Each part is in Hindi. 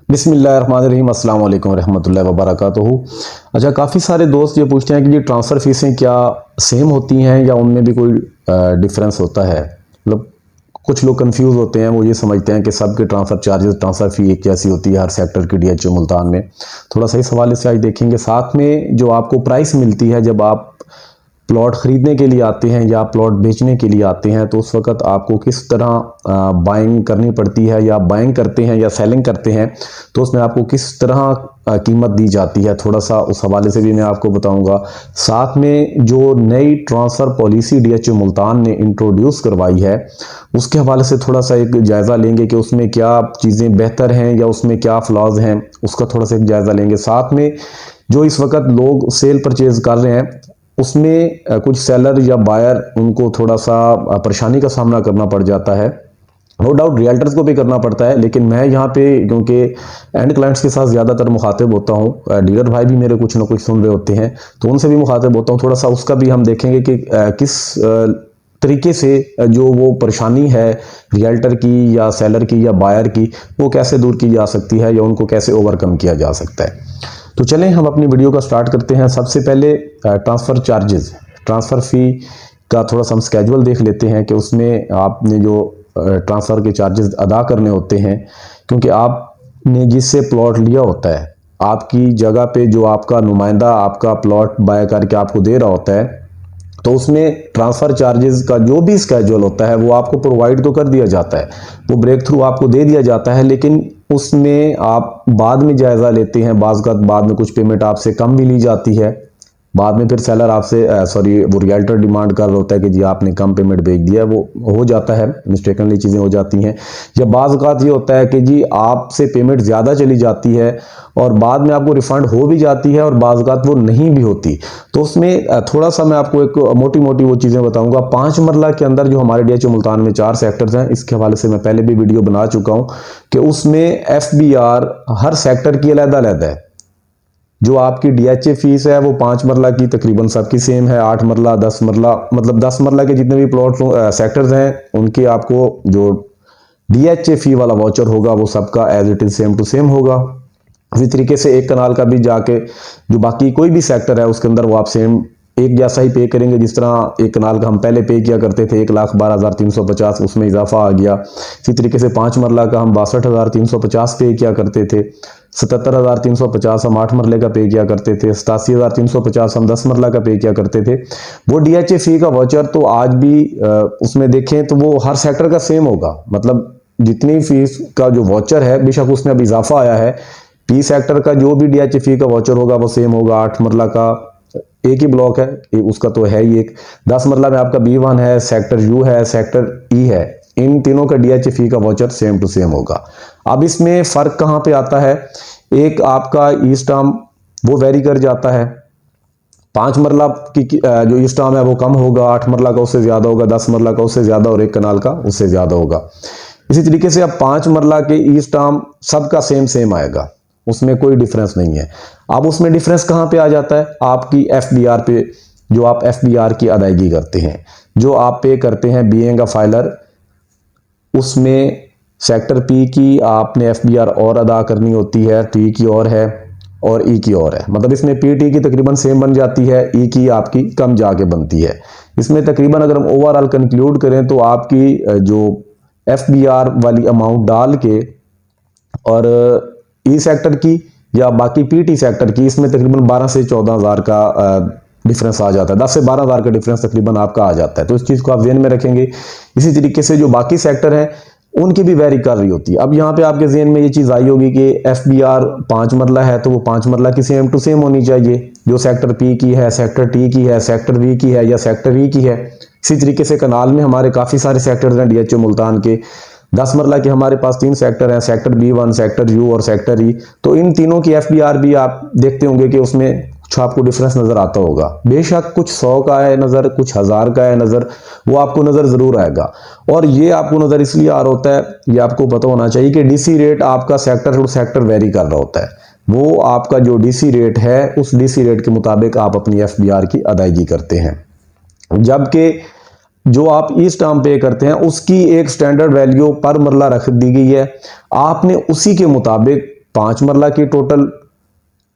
बिस्मिल्लाहिर्रहमानिर्रहीम, अस्सलाम वालेकुम रहमतुल्लाहि व बरकातुहू। अच्छा, काफ़ी सारे दोस्त ये पूछते हैं कि ये ट्रांसफ़र फ़ीसें क्या सेम होती हैं या उनमें भी कोई डिफरेंस होता है। मतलब कुछ लोग कंफ्यूज होते हैं, वो ये समझते हैं कि सबके ट्रांसफ़र चार्जेस, ट्रांसफ़र फ़ी एक जैसी होती है हर सेक्टर की डीएचओ मुल्तान में। थोड़ा सा इस हवाले से आज देखेंगे। साथ में जो आपको प्राइस मिलती है जब आप प्लॉट ख़रीदने के लिए आते हैं या प्लॉट बेचने के लिए आते हैं, तो उस वक्त आपको किस तरह बाइंग करनी पड़ती है, या बाइंग करते हैं या सेलिंग करते हैं तो उसमें आपको किस तरह कीमत दी जाती है, थोड़ा सा उस हवाले से भी मैं आपको बताऊंगा। साथ में जो नई ट्रांसफ़र पॉलिसी डीएचओ मुल्तान ने इंट्रोड्यूस करवाई है, उसके हवाले से थोड़ा सा एक जायज़ा लेंगे कि उसमें क्या चीज़ें बेहतर हैं या उसमें क्या फ्लॉज हैं, उसका थोड़ा सा एक जायज़ा लेंगे। साथ में जो इस वक्त लोग सेल परचेज़ कर रहे हैं, उसमें कुछ सेलर या बायर उनको थोड़ा सा परेशानी का सामना करना पड़ जाता है। नो डाउट रियल्टर्स को भी करना पड़ता है, लेकिन मैं यहाँ पे क्योंकि एंड क्लाइंट्स के साथ ज़्यादातर मुखातिब होता हूँ, डीलर भाई भी मेरे कुछ ना कुछ सुन रहे होते हैं, तो उनसे भी मुखातिब होता हूँ। थोड़ा सा उसका भी हम देखेंगे कि किस तरीके से जो वो परेशानी है रियल्टर की या सेलर की या बायर की, वो कैसे दूर की जा सकती है या उनको कैसे ओवरकम किया जा सकता है। तो चलें हम अपनी वीडियो का स्टार्ट करते हैं। सबसे पहले ट्रांसफ़र चार्जेस, ट्रांसफ़र फ़ी का थोड़ा सा हम स्केजुअल देख लेते हैं कि उसमें आपने जो ट्रांसफ़र के चार्जेस अदा करने होते हैं, क्योंकि आपने जिससे प्लॉट लिया होता है, आपकी जगह पे जो आपका नुमाइंदा आपका प्लॉट बाय करके आपको दे रहा होता है, तो उसमें ट्रांसफ़र चार्जेस का जो भी स्केजुअल होता है वो आपको प्रोवाइड तो कर दिया जाता है, वो ब्रेक थ्रू आपको दे दिया जाता है, लेकिन उसमें आप बाद में जायज़ा लेते हैं। बाद में कुछ पेमेंट आपसे कम भी ली जाती है, बाद में फिर सेलर आपसे वो रियल्टर डिमांड कर रहा होता है कि जी आपने कम पेमेंट भेज दिया है, वो हो जाता है, मिस्टेकनली चीज़ें हो जाती हैं। या बाज़ औक़ात ये होता है कि जी आपसे पेमेंट ज़्यादा चली जाती है और बाद में आपको रिफ़ंड हो भी जाती है और बाज़ औक़ात वो नहीं भी होती। तो उसमें थोड़ा सा मैं आपको एक मोटी मोटी वो चीज़ें बताऊंगा। 5 मरला के अंदर जो हमारे डीएचओ मुल्तान में 4 सेक्टर्स हैं, इसके हवाले से मैं पहले भी वीडियो बना चुका हूँ कि उसमें एफबीआर हर सेक्टर की अलग-अलग है। जो आपकी डीएचए फीस है वो 5 मरला की तकरीबन सबकी सेम है। 8 मरला, 10 मरला, मतलब 10 मरला के जितने भी प्लॉट सेक्टर्स हैं उनके आपको जो डीएचए फी वाला वाउचर होगा वो सबका as it is same to same होगा। इसी तरीके से एक कनाल का भी जाके जो बाकी कोई भी सेक्टर है उसके अंदर वो आप सेम एक जैसा ही पे करेंगे। जिस तरह एक कनाल का हम पहले पे किया करते थे 1,12,350, उसमें इजाफा आ गया। इसी तरीके से 5 मरला का हम 62,350 पे किया करते थे, 77,350 हम 8 मरले का पे किया करते थे, 87,350 हम 10 मरला का पे किया करते थे। वो डीएचए फी का वाउचर तो आज भी उसमें देखें तो वो हर सेक्टर का सेम होगा। मतलब जितनी फीस का जो वाउचर है, बेशक उसमें अब इजाफा आया है, पी सेक्टर का जो भी डीएचए फी का वाउचर होगा वो सेम होगा। 8 मरला का एक ही ब्लॉक है, उसका तो है ही एक। 10 मरला में आपका B1 है, सेक्टर यू है, सेक्टर ई है, इन तीनों का डीएचए फी का वाउचर सेम टू सेम होगा। अब इसमें फर्क कहां पे आता है, एक आपका ई स्टाम वो वेरी कर जाता है। 5 मरला की जो ई स्टाम है वो कम होगा, 8 मरला का उससे ज्यादा होगा, 10 मरला का उससे ज्यादा और एक कनाल का उससे ज्यादा होगा। इसी तरीके से अब 5 मरला के ई स्टाम सबका सेम सेम आएगा, उसमें कोई डिफरेंस नहीं है। अब उसमें डिफरेंस कहां पे आ जाता है, आपकी एफबीआर पे, जो आप एफबीआर की अदायगी करते हैं, जो आप पे करते हैं बीइंग अ फाइलर, उसमें सेक्टर पी की आपने एफबीआर और अदा करनी होती है, टी की और है और ई की और है। मतलब इसमें पी टी की तकरीबन सेम बन जाती है, ई की आपकी कम जाके बनती है। इसमें तकरीबन अगर हम ओवरऑल कंक्लूड करें तो आपकी जो एफबीआर वाली अमाउंट डाल के और ई सेक्टर की या बाकी पीटी सेक्टर की, इसमें तकरीबन 12 से 14 हज़ार का डिफरेंस आ जाता है। 10 से 12 हज़ार का डिफरेंस तकरीबन आपका आ जाता है, तो इस चीज़ को आप ज़हन में रखेंगे। इसी तरीके से जो बाकी सेक्टर हैं उनकी भी वेरी कर रही होती है। अब यहाँ पे आपके ज़हन में ये चीज़ आई होगी कि एफबीआर 5 मरला है तो वो 5 मरला की सेम टू सेम होनी चाहिए, जो सेक्टर पी की है, सेक्टर टी की है, सेक्टर वी की है या सेक्टर ई की है। इसी तरीके से कनाल में हमारे काफ़ी सारे सेक्टर्स हैं डीएचओ मुल्तान के। 10 मरला के हमारे पास 3 सेक्टर हैं, सेक्टर B1, सेक्टर यू और सेक्टर ई। तो इन तीनों की एफबीआर भी आप देखते होंगे कि उसमें कुछ आपको डिफरेंस नजर आता होगा। बेशक कुछ 100 का है नजर, कुछ 1000 का है नजर, वो आपको नजर जरूर आएगा। और ये आपको नजर इसलिए आ रहा होता है, ये आपको पता होना चाहिए कि डीसी रेट आपका सेक्टर टू सेक्टर वेरी कर रहा होता है। वो आपका जो डीसी रेट है उस डीसी रेट के मुताबिक आप अपनी एफबीआर की अदायगी करते हैं। जबकि जो आप ई स्टाम्प पे करते हैं उसकी एक स्टैंडर्ड वैल्यू पर मरला रख दी गई है, आपने उसी के मुताबिक 5 मरला की टोटल,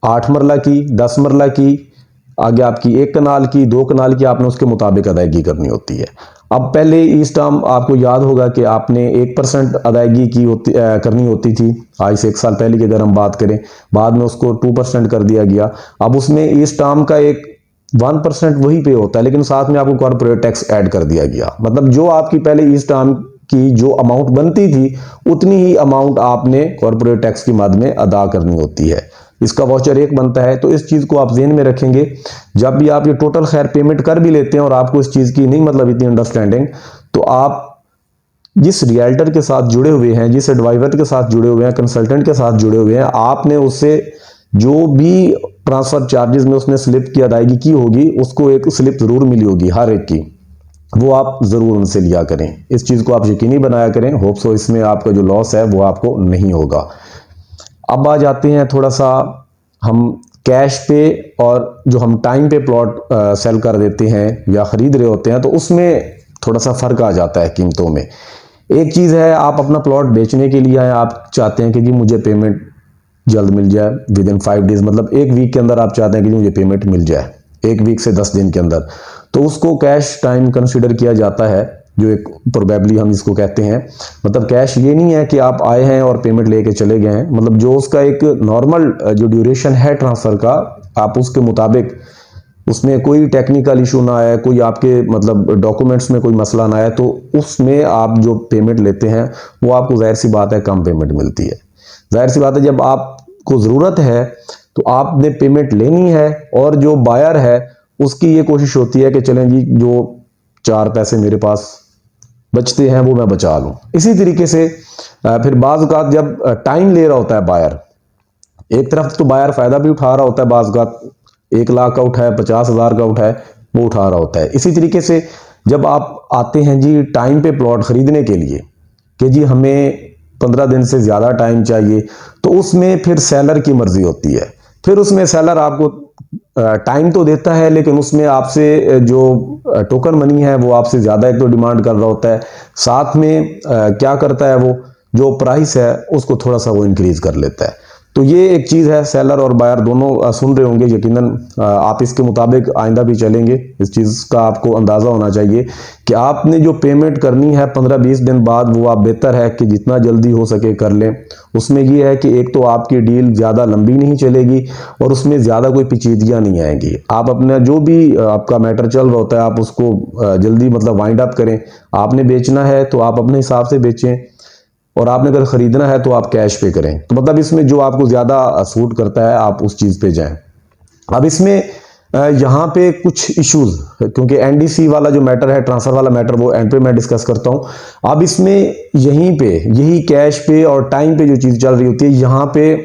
8 मरला की, 10 मरला की, आगे आपकी 1 कनाल की, 2 कनाल की, आपने उसके मुताबिक अदायगी करनी होती है। अब पहले इस टर्म आपको याद होगा कि आपने 1% अदायगी करनी होती थी, आज से 1 साल पहले की अगर हम बात करें, बाद में उसको 2% कर दिया गया। अब उसमें इस टर्म का एक 1% वही पे होता है, लेकिन साथ में आपको कॉर्पोरेट टैक्स ऐड कर दिया गया। मतलब जो आपकी पहले इस टर्म की जो अमाउंट बनती थी, उतनी ही अमाउंट आपने कॉर्पोरेट टैक्स की मद में अदा करनी होती है। इसका वाउचर 1 बनता है। तो इस चीज़ को आप ज़हन में रखेंगे। जब भी आप ये टोटल खैर पेमेंट कर भी लेते हैं और आपको इस चीज़ की नहीं मतलब इतनी अंडरस्टैंडिंग, तो आप जिस रियल्टर के साथ जुड़े हुए हैं, जिस एडवाइजर के साथ जुड़े हुए हैं, कंसल्टेंट के साथ जुड़े हुए हैं, आपने उससे जो भी ट्रांसफर चार्जेस में उसने स्लिप की अदायगी की होगी, उसको एक स्लिप जरूर मिली होगी हर एक की, वो आप जरूर उनसे लिया करें। इस चीज़ को आप यकीनी बनाया करें। होप सो इसमें आपका जो लॉस है वो आपको नहीं होगा। अब आ जाते हैं थोड़ा सा हम कैश पे, और जो हम टाइम पे प्लॉट सेल कर देते हैं या ख़रीद रहे होते हैं, तो उसमें थोड़ा सा फ़र्क आ जाता है कीमतों में। एक चीज़ है, आप अपना प्लॉट बेचने के लिए आए, आप चाहते हैं कि जी मुझे पेमेंट जल्द मिल जाए, विद इन 5 डेज, मतलब 1 वीक के अंदर आप चाहते हैं कि मुझे पेमेंट मिल जाए, 1 वीक से 10 दिन के अंदर, तो उसको कैश टाइम कंसिडर किया जाता है, जो एक प्रोबेबली हम इसको कहते हैं। मतलब कैश ये नहीं है कि आप आए हैं और पेमेंट लेके चले गए हैं, मतलब जो उसका एक नॉर्मल जो ड्यूरेशन है ट्रांसफ़र का, आप उसके मुताबिक उसमें कोई टेक्निकल इशू ना आए, कोई आपके मतलब डॉक्यूमेंट्स में कोई मसला ना आए, तो उसमें आप जो पेमेंट लेते हैं वो आपको जाहिर सी बात है कम पेमेंट मिलती है। जाहिर सी बात है, जब आपको ज़रूरत है तो आपने पेमेंट लेनी है, और जो बायर है उसकी ये कोशिश होती है कि चलें जी जो 4 पैसे मेरे पास बचते हैं वो मैं बचा लूँ। इसी तरीके से फिर बाज़ औक़ात जब टाइम ले रहा होता है बायर, एक तरफ तो बायर फ़ायदा भी उठा रहा होता है, बाज़ औक़ात 1 लाख का उठाए, 50,000 का उठाए, वो उठा रहा होता है। इसी तरीके से जब आप आते हैं जी टाइम पे प्लॉट ख़रीदने के लिए कि जी हमें 15 दिन से ज़्यादा टाइम चाहिए, तो उसमें फिर सेलर की मर्ज़ी होती है। फिर उसमें सेलर आपको टाइम तो देता है, लेकिन उसमें आपसे जो टोकन मनी है वो आपसे ज़्यादा एक तो डिमांड कर रहा होता है, साथ में क्या करता है वो जो प्राइस है उसको थोड़ा सा वो इंक्रीज़ कर लेता है। तो ये एक चीज़ है, सेलर और बायर दोनों सुन रहे होंगे यकीनन, आप इसके मुताबिक आइंदा भी चलेंगे। इस चीज़ का आपको अंदाज़ा होना चाहिए कि आपने जो पेमेंट करनी है 15-20 दिन बाद, वो आप बेहतर है कि जितना जल्दी हो सके कर लें। उसमें ये है कि एक तो आपकी डील ज़्यादा लंबी नहीं चलेगी और उसमें ज़्यादा कोई पेचीदगियाँ नहीं आएंगी। आप अपना जो भी आपका मैटर चल रहा होता है आप उसको जल्दी मतलब वाइंड अप करें। आपने बेचना है तो आप अपने हिसाब से बेचें, और आपने अगर ख़रीदना है तो आप कैश पे करें। तो मतलब इसमें जो आपको ज़्यादा सूट करता है आप उस चीज़ पे जाएं। अब इसमें यहाँ पे कुछ इश्यूज, क्योंकि एनडीसी वाला जो मैटर है, ट्रांसफ़र वाला मैटर, वो एंड पे मैं डिस्कस करता हूँ। अब इसमें यहीं पे यही कैश पे और टाइम पे जो चीज़ चल रही होती है, यहाँ पे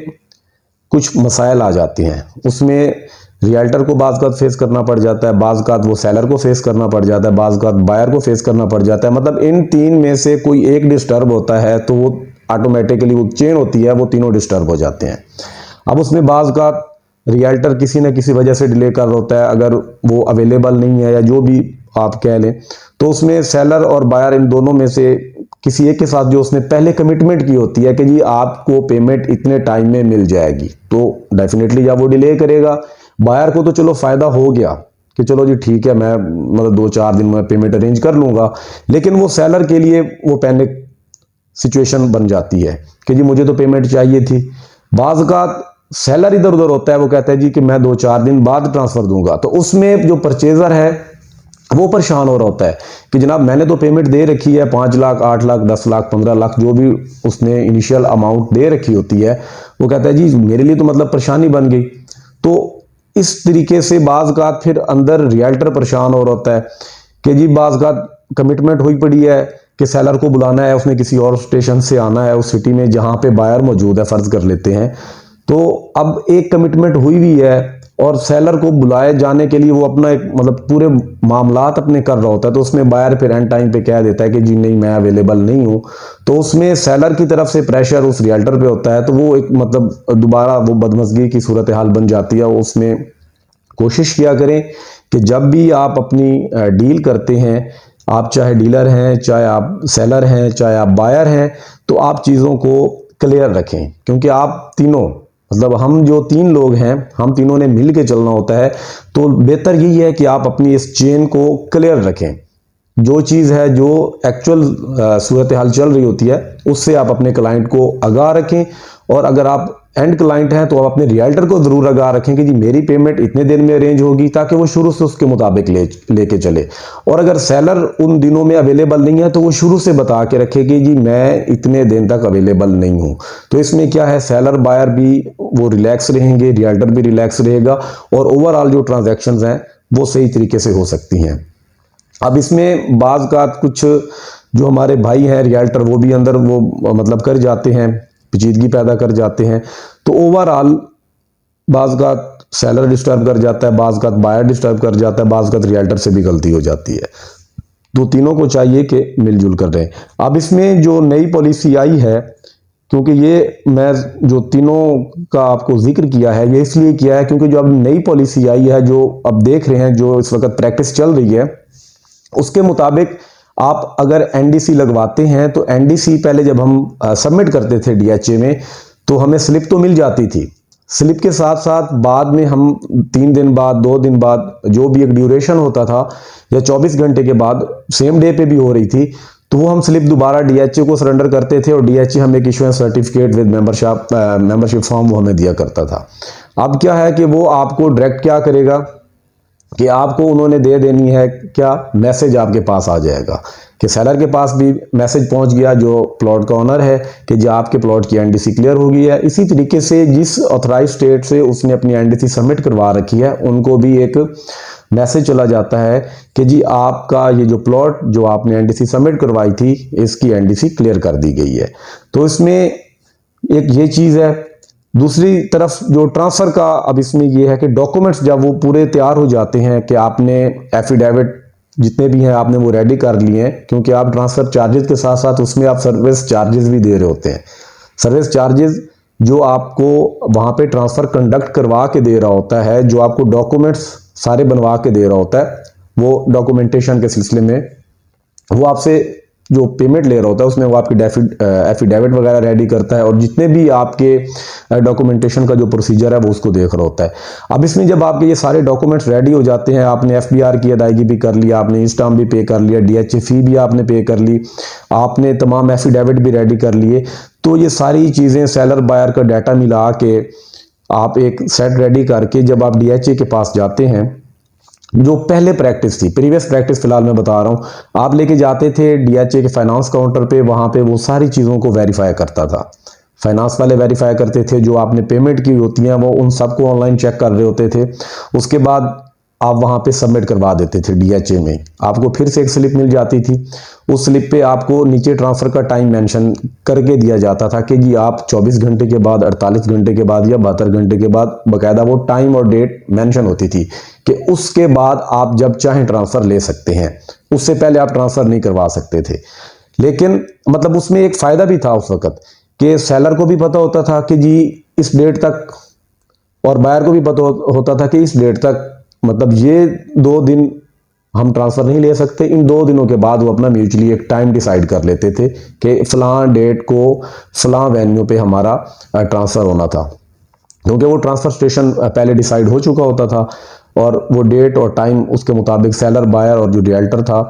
कुछ मसाइल आ जाते हैं। उसमें रियल्टर को बाज़ फेस करना पड़ जाता है, बाज़ वो सेलर को फेस करना पड़ जाता है, बाज़ बायर को फेस करना पड़ जाता है। मतलब इन 3 में से कोई एक डिस्टर्ब होता है तो वो ऑटोमेटिकली वो चेन होती है, वो तीनों डिस्टर्ब हो जाते हैं। अब उसमें बाज़ रियल्टर किसी न किसी वजह से डिले कर रहा होता है, अगर वो अवेलेबल नहीं है या जो भी आप कह लें, तो उसमें सेलर और बायर इन दोनों में से किसी एक के साथ जो उसने पहले कमिटमेंट की होती है कि जी आपको पेमेंट इतने टाइम में मिल जाएगी, तो डेफिनेटली जब वो डिले करेगा, बायर को तो चलो फ़ायदा हो गया कि चलो जी ठीक है, मैं मतलब 2-4 दिन में पेमेंट अरेंज कर लूँगा, लेकिन वो सेलर के लिए वो पैनिक सिचुएशन बन जाती है कि जी मुझे तो पेमेंट चाहिए थी। बाज़ औक़ात सेलर इधर उधर होता है, वो कहता है जी कि मैं 2-4 दिन बाद ट्रांसफ़र दूंगा, तो उसमें जो परचेज़र है वो परेशान हो रहा होता है कि जनाब मैंने तो पेमेंट दे रखी है 5 लाख, 8 लाख, 10 लाख, 15 लाख, जो भी उसने इनिशियल अमाउंट दे रखी होती है, वो कहता है जी मेरे लिए तो मतलब परेशानी बन गई। तो इस तरीके से बाज़ औक़ात फिर अंदर रियल्टर परेशान हो रहा होता है कि जी बाज़ औक़ात कमिटमेंट हुई पड़ी है कि सेलर को बुलाना है, उसने किसी और स्टेशन से आना है उस सिटी में जहाँ पे बायर मौजूद है, फ़र्ज़ कर लेते हैं। तो अब एक कमिटमेंट हुई हुई है और सेलर को बुलाए जाने के लिए वो अपना एक मतलब पूरे मामलात अपने कर रहा होता है, तो उसमें बायर फिर एंड टाइम पे कह देता है कि जी नहीं मैं अवेलेबल नहीं हूँ, तो उसमें सेलर की तरफ से प्रेशर उस रियल्टर पे होता है, तो वो एक मतलब दोबारा वो बदमज़गी की सूरत हाल बन जाती है। उसमें कोशिश किया करें कि जब भी आप अपनी डील करते हैं, आप चाहे डीलर हैं, चाहे आप सेलर हैं, चाहे आप बायर हैं, तो आप चीज़ों को क्लियर रखें, क्योंकि आप तीनों मतलब हम जो तीन लोग हैं, हम तीनों ने मिल के चलना होता है। तो बेहतर यही है कि आप अपनी इस चेन को क्लियर रखें। जो चीज़ है, जो एक्चुअल सूरत हाल चल रही होती है, उससे आप अपने क्लाइंट को आगाह रखें। और अगर आप एंड क्लाइंट हैं तो आप अपने रियल्टर को ज़रूर आगाह रखें कि जी मेरी पेमेंट इतने दिन में अरेंज होगी, ताकि वो शुरू से उसके मुताबिक लेके चले। और अगर सेलर उन दिनों में अवेलेबल नहीं है तो वो शुरू से बता के रखे कि जी मैं इतने दिन तक अवेलेबल नहीं हूँ। तो इसमें क्या है, सेलर बायर भी वो रिलैक्स रहेंगे, रियल्टर भी रिलैक्स रहेगा, और ओवरऑल जो ट्रांजैक्शंस हैं वो सही तरीके से हो सकती हैं। अब इसमें बाज़ का कुछ जो हमारे भाई हैं रियल्टर, वो भी अंदर वो मतलब कर जाते हैं, पेचीदगी पैदा कर जाते हैं। तो ओवरऑल बाज़ का सेलर डिस्टर्ब कर जाता है, बाज़ का बायर डिस्टर्ब कर जाता है, बाज़ का रियल्टर से भी गलती हो जाती है। तो तीनों को चाहिए कि मिलजुल कर रहें। अब इसमें जो नई पॉलिसी आई है, क्योंकि ये मैं जो तीनों का आपको जिक्र किया है, ये इसलिए किया है क्योंकि जो अब नई पॉलिसी आई है, जो अब देख रहे हैं, जो इस वक्त प्रैक्टिस चल रही है, उसके मुताबिक आप अगर एनडीसी लगवाते हैं तो एनडीसी पहले जब हम सबमिट करते थे डीएचए में, तो हमें स्लिप तो मिल जाती थी। स्लिप के साथ साथ बाद में हम 3 दिन बाद, 2 दिन बाद, जो भी एक ड्यूरेशन होता था, या 24 घंटे के बाद, सेम डे पे भी हो रही थी, तो वो हम स्लिप दोबारा डीएचए को सरेंडर करते थे, और डीएचए हमें एक insurance certificate with membership form वो हमें दिया करता था। अब क्या है कि वो आपको डायरेक्ट क्या करेगा कि आपको उन्होंने दे देनी है, क्या मैसेज आपके पास आ जाएगा कि सेलर के पास भी मैसेज पहुंच गया, जो प्लॉट का ओनर है, कि जो आपके प्लॉट की एनडीसी क्लियर हो गई है। इसी तरीके से जिस ऑथराइज स्टेट से उसने अपनी एनडीसी सबमिट करवा रखी है, उनको भी एक मैसेज चला जाता है कि जी आपका ये जो प्लॉट जो आपने एनडीसी सबमिट करवाई थी, इसकी एनडीसी क्लियर कर दी गई है। तो इसमें एक ये चीज़ है। दूसरी तरफ जो ट्रांसफ़र का, अब इसमें ये है कि डॉक्यूमेंट्स जब वो पूरे तैयार हो जाते हैं, कि आपने एफिडेविट जितने भी हैं आपने वो रेडी कर लिए हैं, क्योंकि आप ट्रांसफ़र चार्जेस के साथ साथ उसमें आप सर्विस चार्जेस भी दे रहे होते हैं। सर्विस चार्जेस जो आपको वहाँ पे ट्रांसफ़र कंडक्ट करवा के दे रहा होता है, जो आपको डॉक्यूमेंट्स सारे बनवा के दे रहा होता है, वो डॉक्यूमेंटेशन के सिलसिले में वो आपसे जो पेमेंट ले रहा होता है, उसमें वो आपकी एफिडेविट वगैरह रेडी करता है, और जितने भी आपके डॉक्यूमेंटेशन का जो प्रोसीजर है वो उसको देख रहा होता है। अब इसमें जब आपके ये सारे डॉक्यूमेंट्स रेडी हो जाते हैं, आपने एफबीआर की अदायगी भी कर लिया, आपने इंस्टाम भी पे कर लिया, डीएचए फी भी आपने पे कर ली, आपने तमाम एफिडेविट भी रेडी कर लिए, तो ये सारी चीज़ें सेलर बायर का डाटा मिला के आप एक सेट रेडी करके जब आप डीएचए के पास जाते हैं, जो पहले प्रैक्टिस थी, प्रीवियस प्रैक्टिस फिलहाल मैं बता रहा हूं, आप लेके जाते थे डीएचए के फाइनेंस काउंटर पे, वहां पे वो सारी चीज़ों को वेरीफाई करता था। फाइनेंस वाले वेरीफाई करते थे, जो आपने पेमेंट की होती हैं वो उन सबको ऑनलाइन चेक कर रहे होते थे। उसके बाद आप वहां पे सबमिट करवा देते थे डीएचए में, आपको फिर से एक स्लिप मिल जाती थी। उस स्लिप पे आपको नीचे ट्रांसफ़र का टाइम मेंशन करके दिया जाता था कि जी आप 24 घंटे के बाद, 48 घंटे के बाद या 72 घंटे के बाद, बाकायदा वो टाइम और डेट मेंशन होती थी कि उसके बाद आप जब चाहें ट्रांसफ़र ले सकते हैं, उससे पहले आप ट्रांसफ़र नहीं करवा सकते थे। लेकिन मतलब उसमें एक फ़ायदा भी था उस वक्त कि सेलर को भी पता होता था कि जी इस डेट तक, और बायर को भी पता होता था कि इस डेट तक, मतलब ये 2 दिन हम ट्रांसफ़र नहीं ले सकते, इन 2 दिनों के बाद वो अपना म्यूचुअली एक टाइम डिसाइड कर लेते थे कि फ़लाँ डेट को फ़लाँ वेन्यू पे हमारा ट्रांसफ़र होना था, क्योंकि वो ट्रांसफ़र स्टेशन पहले डिसाइड हो चुका होता था, और वो डेट और टाइम उसके मुताबिक सेलर बायर और जो रियल्टर था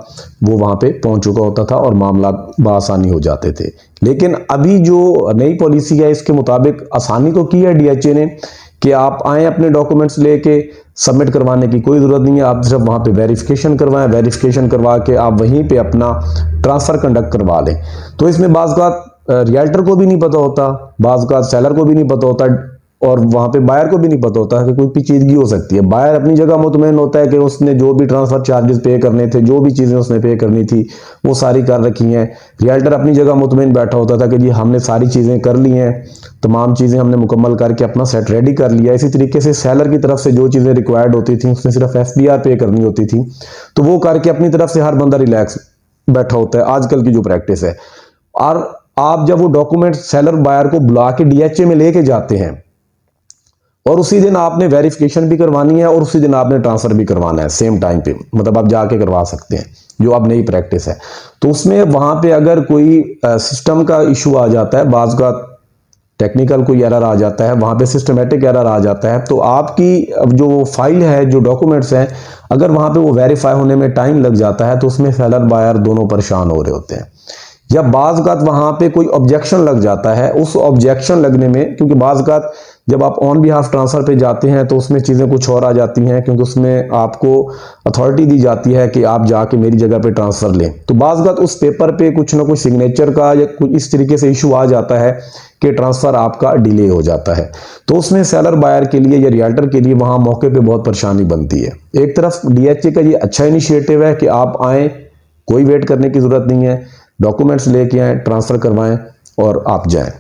वो वहाँ पे पहुँच चुका होता था, और मामला बआसानी हो जाते थे। लेकिन अभी जो नई पॉलिसी है, इसके मुताबिक आसानी तो की है डीएचए ने कि आप आएँ अपने डॉक्यूमेंट्स लेके, सबमिट करवाने की कोई ज़रूरत नहीं है, आप सिर्फ वहाँ पे वेरिफिकेशन करवाएं, वेरिफिकेशन करवा के आप वहीं पे अपना ट्रांसफ़र कंडक्ट करवा लें। तो इसमें बाज़ रियल्टर को भी नहीं पता होता, बाज़ सेलर को भी नहीं पता होता, और वहाँ पे बायर को भी नहीं पता होता है कि कोई पेचीदगी हो सकती है। बायर अपनी जगह मुतमईन होता है कि उसने जो भी ट्रांसफ़र चार्जेस पे करने थे, जो भी चीज़ें उसने पे करनी थी वो सारी कर रखी हैं। रियल्टर अपनी जगह मुतमईन बैठा होता था कि जी हमने सारी चीज़ें कर ली हैं, तमाम चीज़ें हमने मुकम्मल करके अपना सेट रेडी कर लिया। इसी तरीके से सेलर की तरफ से जो चीज़ें रिक्वायर्ड होती थी, उसने सिर्फ एफबीआर पे करनी होती थी, तो वो करके अपनी तरफ से हर बंदा रिलैक्स बैठा होता है, आजकल की जो प्रैक्टिस है। और आप जब वो डॉक्यूमेंट सेलर बायर को बुला के डीएचए में लेके जाते हैं, और उसी दिन आपने वेरिफिकेशन भी करवानी है, और उसी दिन आपने ट्रांसफ़र भी करवाना है सेम टाइम पे, मतलब आप जाके करवा सकते हैं, जो अब नई प्रैक्टिस है। तो उसमें वहाँ पे अगर कोई सिस्टम का इशू आ जाता है, बाज़ का टेक्निकल कोई एरर आ जाता है, वहाँ पे सिस्टमेटिक एरर आ जाता है, तो आपकी जो फाइल है, जो डॉक्यूमेंट्स हैं, अगर वहाँ पे वो वेरीफाई होने में टाइम लग जाता है तो उसमें सेलर बायर दोनों परेशान हो रहे होते हैं। या बाज़ वहाँ पे कोई ऑब्जेक्शन लग जाता है, उस ऑब्जेक्शन लगने में, क्योंकि बाज़ जब आप ऑन बिहाफ ट्रांसफ़र पे जाते हैं तो उसमें चीज़ें कुछ और आ जाती हैं, क्योंकि उसमें आपको अथॉरिटी दी जाती है कि आप जाके मेरी जगह पे ट्रांसफ़र लें, तो बाज़ उस पेपर पे कुछ ना कुछ सिग्नेचर का या कुछ इस तरीके से इशू आ जाता है कि ट्रांसफ़र आपका डिले हो जाता है। तो उसमें सेलर बायर के लिए या रियल्टर के लिए वहाँ मौके पे बहुत परेशानी बनती है। एक तरफ DHA का ये अच्छा इनिशिएटिव है कि आप आएँ, कोई वेट करने की ज़रूरत नहीं है, डॉक्यूमेंट्स लेके आएँ, ट्रांसफ़र करवाएं और आप जाएं।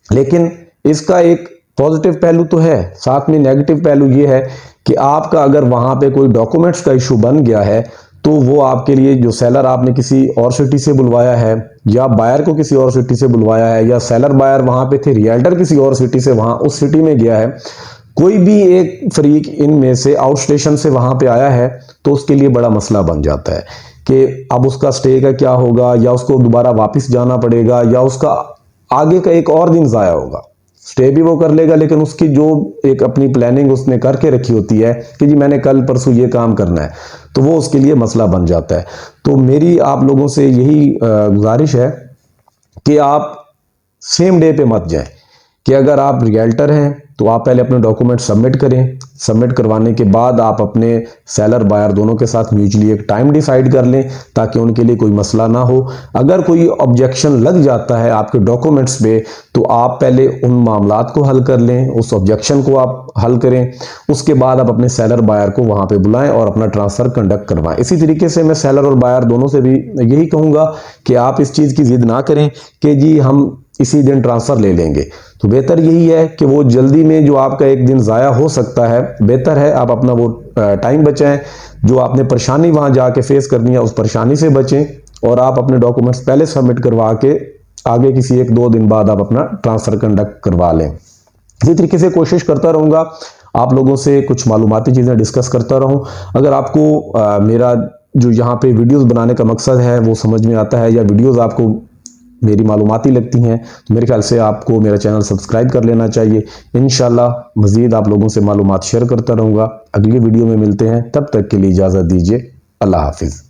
लेकिन इसका एक पॉजिटिव पहलू तो है, साथ में नेगेटिव पहलू ये है कि आपका अगर वहाँ पे कोई डॉक्यूमेंट्स का इशू बन गया है तो वो आपके लिए, जो सेलर आपने किसी और सिटी से बुलवाया है या बायर को किसी और सिटी से बुलवाया है, या सेलर बायर वहाँ पे थे, रियल्टर किसी और सिटी से वहाँ उस सिटी में गया है, कोई भी एक फरीक इनमें से आउट स्टेशन से वहाँ पे आया है, तो उसके लिए बड़ा मसला बन जाता है कि अब उसका स्टे का क्या होगा, या उसको दोबारा वापस जाना पड़ेगा, या उसका आगे का एक और दिन ज़ाया होगा। स्टे भी वो कर लेगा, लेकिन उसकी जो एक अपनी प्लानिंग उसने करके रखी होती है कि जी मैंने कल परसों ये काम करना है, तो वो उसके लिए मसला बन जाता है। तो मेरी आप लोगों से यही गुजारिश है कि आप सेम डे पे मत जाएं, कि अगर आप रियल्टर हैं तो आप पहले अपने डॉक्यूमेंट सबमिट करें, सबमिट करवाने के बाद आप अपने सेलर बायर दोनों के साथ म्यूचुअली एक टाइम डिसाइड कर लें ताकि उनके लिए कोई मसला ना हो। अगर कोई ऑब्जेक्शन लग जाता है आपके डॉक्यूमेंट्स पे तो आप पहले उन मामलात को हल कर लें, उस ऑब्जेक्शन को आप हल करें, उसके बाद आप अपने सेलर बायर को वहाँ पे बुलाएं और अपना ट्रांसफ़र कंडक्ट करवाएं। इसी तरीके से मैं सेलर और बायर दोनों से भी यही कहूँगा कि आप इस चीज़ की जिद ना करें कि जी हम इसी दिन ट्रांसफ़र ले लेंगे। तो बेहतर यही है कि वो जल्दी में जो आपका एक दिन ज़ाया हो सकता है, बेहतर है आप अपना वो टाइम बचाएं, जो आपने परेशानी वहाँ जाके फेस करनी है उस परेशानी से बचें और आप अपने डॉक्यूमेंट्स पहले सबमिट करवा के आगे किसी 1-2 दिन बाद आप अपना ट्रांसफ़र कंडक्ट करवा लें। इसी तरीके से कोशिश करता रहूँगा आप लोगों से कुछ मालूमाती चीज़ें डिस्कस करता रहूँ। अगर आपको मेरा जो यहाँ पे वीडियोस बनाने का मकसद है वो समझ में आता है, या वीडियोस आपको मेरी मालूमाती लगती हैं, तो मेरे ख्याल से आपको मेरा चैनल सब्सक्राइब कर लेना चाहिए। इंशाल्लाह मज़ीद आप लोगों से मालूमात शेयर करता रहूँगा। अगली वीडियो में मिलते हैं, तब तक के लिए इजाज़त दीजिए। अल्लाह हाफिज़।